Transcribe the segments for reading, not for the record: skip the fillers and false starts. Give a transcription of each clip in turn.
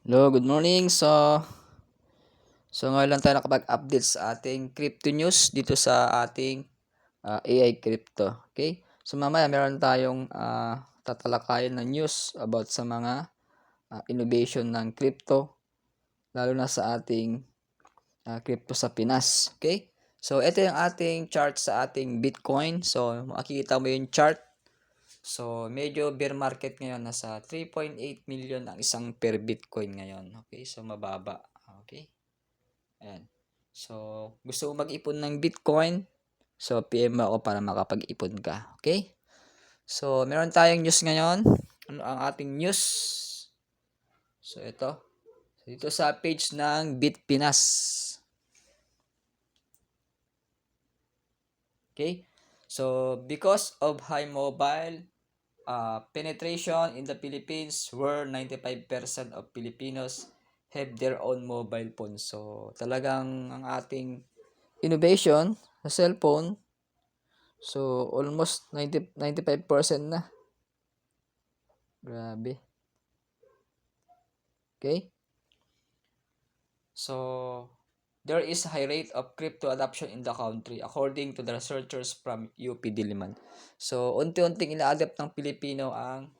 Hello, good morning. So ngayon lang tayo nakapag-update sa ating crypto news dito sa ating AI crypto. Okay? So mamaya meron tayong tatalakayin na news about sa mga innovation ng crypto lalo na sa ating crypto sa Pinas. Okay? So ito yung ating chart sa ating Bitcoin. So makikita mo yung chart. So medyo bear market ngayon, nasa 3.8 million ang isang per Bitcoin ngayon. Okay? So mababa. Okay? Ayan. So, gusto mo mag-ipon ng Bitcoin? So, PM mo ako para makapag-ipon ka. Okay? So, meron tayong news ngayon. Ano ang ating news? So, ito. Dito sa page ng Bitpinas. Okay? So, because of high mobile penetration in the Philippines, where 95% of Filipinos have their own mobile phone. So, talagang ang ating innovation sa cellphone. So, almost 95% na. Grabe. Okay? So, there is a high rate of crypto adoption in the country according to the researchers from UP Diliman. So, unti-unting ina-adapt ng Pilipino ang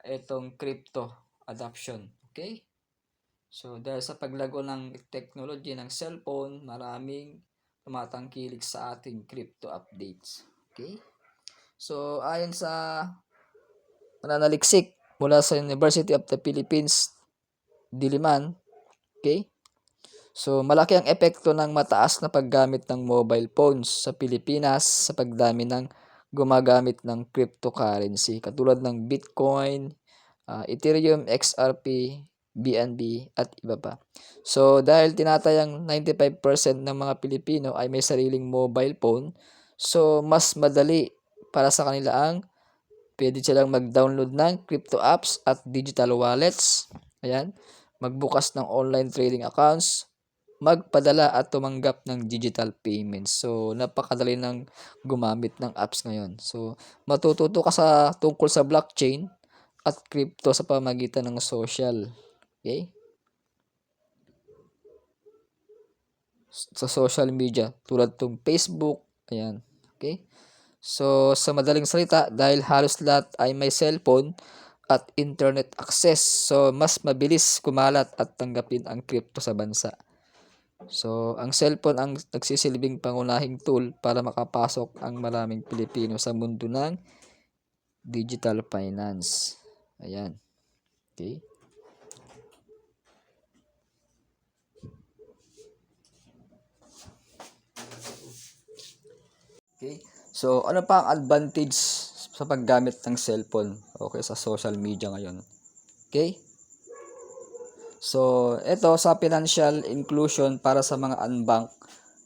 itong crypto adoption. Okay? So, dahil sa paglago ng technology ng cellphone, maraming tumatangkilik sa ating crypto updates. Okay? So, ayon sa mananaliksik mula sa University of the Philippines, Diliman, okay? So, malaki ang epekto ng mataas na paggamit ng mobile phones sa Pilipinas sa pagdami ng gumagamit ng cryptocurrency katulad ng Bitcoin, Ethereum, XRP, BNB at iba pa. So, dahil tinatayang 95% ng mga Pilipino ay may sariling mobile phone, so mas madali para sa kanila ang pwede silang mag-download ng crypto apps at digital wallets. Ayan. Magbukas ng online trading accounts, magpadala at tumanggap ng digital payments. So, napakadali ng gumamit ng apps ngayon. So, matututo ka sa tungkol sa blockchain at crypto sa pamagitan ng social. Okay? Sa social media tulad tong Facebook. Ayan. Okay? So, sa madaling salita, dahil halos lahat ay may cellphone at internet access, so mas mabilis kumalat at tanggapin ang crypto sa bansa. So, ang cellphone ang nagsisilbing pangunahing tool para makapasok ang maraming Pilipino sa mundo ng digital finance. Ayan. Okay? Okay? So, ano pa ang advantage sa paggamit ng cellphone okay sa social media ngayon? Okay? So, ito sa financial inclusion para sa mga unbank.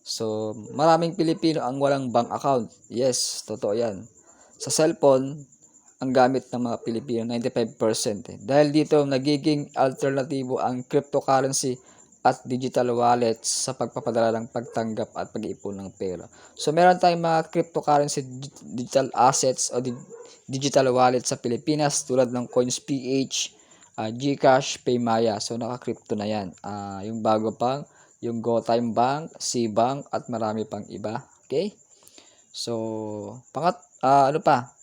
So, maraming Pilipino ang walang bank account. Yes, totoo yan. Sa cellphone, ang gamit ng mga Pilipino, 95%. Dahil dito, nagiging alternatibo ang cryptocurrency at digital wallets sa pagpapadala ng pagtanggap at pag-iipon ng pera. So, meron tayong mga cryptocurrency digital assets o digital wallet sa Pilipinas tulad ng CoinsPH, GCash, Paymaya. So, naka-crypto na yan. Yung bago pang, yung GoTime Bank, C-Bank, at marami pang iba. Okay? So, ano pa?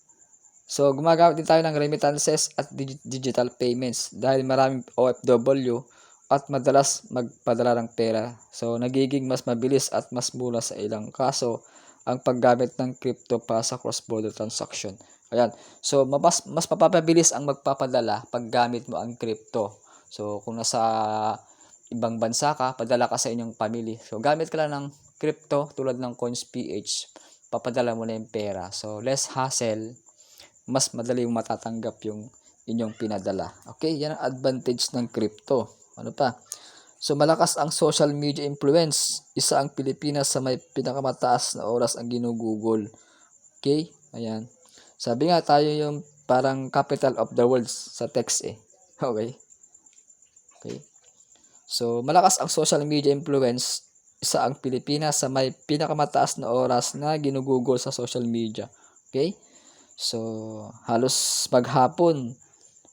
So, gumagamit din tayo ng remittances at digital payments dahil maraming OFW at madalas magpadala ng pera. So, nagiging mas mabilis at mas mura sa ilang kaso ang paggamit ng crypto para sa cross-border transaction. Ayan. So, mas mapapabilis ang magpapadala pag gamit mo ang crypto. So, kung nasa ibang bansa ka, padala ka sa inyong family. So, gamit ka lang ng crypto tulad ng CoinsPH, papadala mo na yung pera. So, less hassle, mas madali yung matatanggap yung inyong pinadala. Okay, yan ang advantage ng crypto. Ano pa? So, malakas ang social media influence. Isa ang Pilipinas sa may pinakamataas na oras ang ginugugol. Okay? Ayan. Sabi nga tayo yung parang capital of the world sa text eh. Okay? Okay? So, malakas ang social media influence. Isa ang Pilipinas sa may pinakamataas na oras na ginugugol sa social media. Okay? So, halos maghapon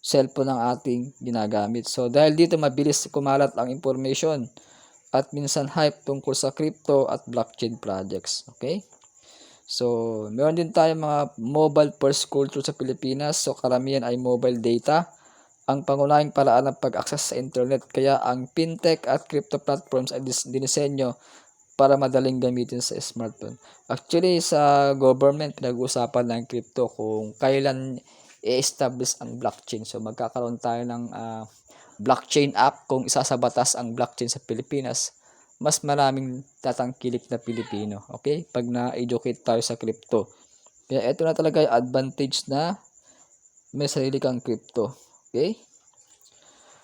cellphone ang ating ginagamit. So dahil dito mabilis kumalat ang information at minsan hype tungkol sa crypto at blockchain projects. Okay? So, meron din tayong mga mobile first culture sa Pilipinas. So, karamihan ay mobile data ang pangunahing paraan ng pag-access sa internet. Kaya ang fintech at crypto platforms ay dinisenyo para madaling gamitin sa smartphone. Actually, sa government, pinag-uusapan ng crypto kung kailan i-establish ang blockchain. So, magkakaroon tayo ng blockchain app kung isa sa batas ang blockchain sa Pilipinas. Mas maraming tatangkilik na Pilipino. Okay? Pag na-educate tayo sa crypto. Kaya ito na talaga yung advantage na may sarili kang crypto. Okay?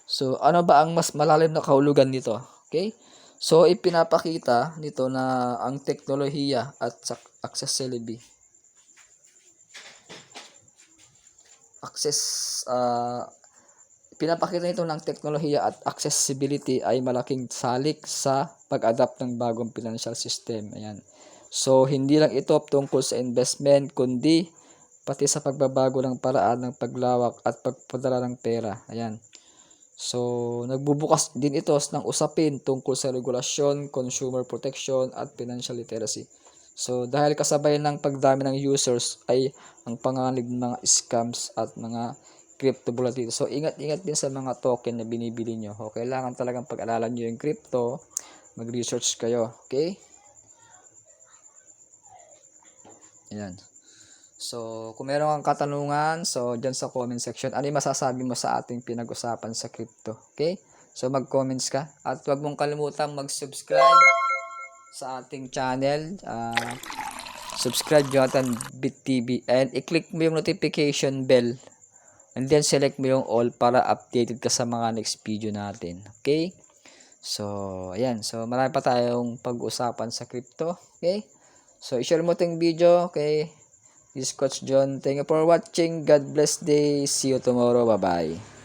So, ano ba ang mas malalim na kahulugan nito? Okay? So, ipinapakita nito na ang teknolohiya at accessibility. Pinapakita nito ng teknolohiya at accessibility ay malaking salik sa pag-adapt ng bagong financial system. Ayan. So, hindi lang ito tungkol sa investment, kundi pati sa pagbabago ng paraan ng paglawak at pagpadala ng pera. Ayan. So, nagbubukas din ito ng usapin tungkol sa regulasyon, consumer protection, at financial literacy. So, dahil kasabay ng pagdami ng users ay ang panganib ng mga scams at mga crypto volatility. So, ingat-ingat din sa mga token na binibili nyo. O, kailangan talagang pag-aralan nyo yung crypto. Mag-research kayo. Okay? Ayan. So, kung meron kang katanungan, so, dyan sa comment section, ano yung masasabi mo sa ating pinag-usapan sa crypto? Okay? So, mag-comments ka. At huwag mong kalimutan mag-subscribe sa ating channel. Subscribe Jonathan Bit TV. And i-click mo yung notification bell. And then select mo yung all para updated ka sa mga next video natin. Okay? So, ayan. So, marami pa tayong pag-usapan sa crypto. Okay? So, i-share mo itong video. Okay? This is Coach John. Thank you for watching. God bless day. See you tomorrow. Bye-bye.